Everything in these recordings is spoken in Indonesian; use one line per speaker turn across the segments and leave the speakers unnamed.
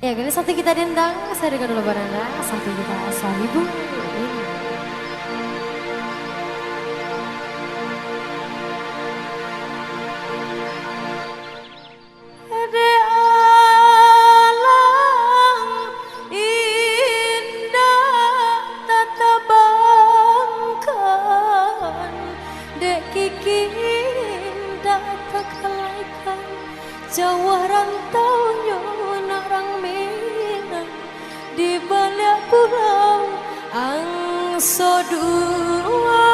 Ya, kali satu kita dendang, saya dengan dulu baranda, satu kita asal ibu. Ade alam indah tatapangkan, dek kiki indah takalaikan, Jawa rantaunya narang Minang di balik pulau Angso Dua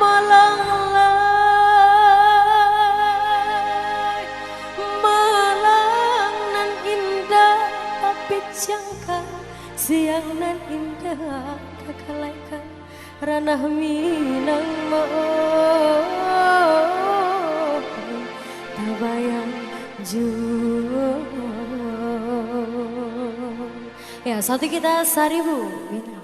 Malang Malang nan indah tapi jangka, siang nan indah kakalaikan ranah Minang mo tabayang jua. Ya, satu kita 1000 bintang.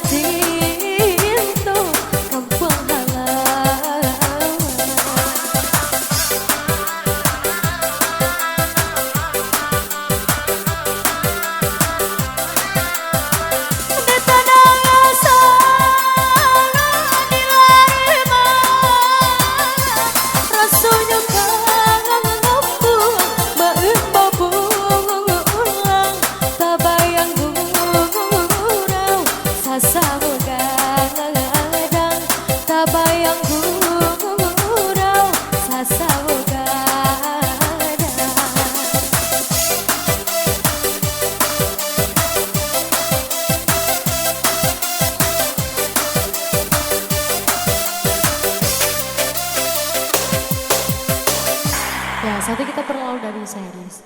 cinta kampung halaman. Di tanah asal dilema, rasanya kangen ngambung, main babung ulang, tak bayang gurau, sasamu gadang, tak bayang gurau, sasamu gadang. Ya, saatnya kita berlalu dari series.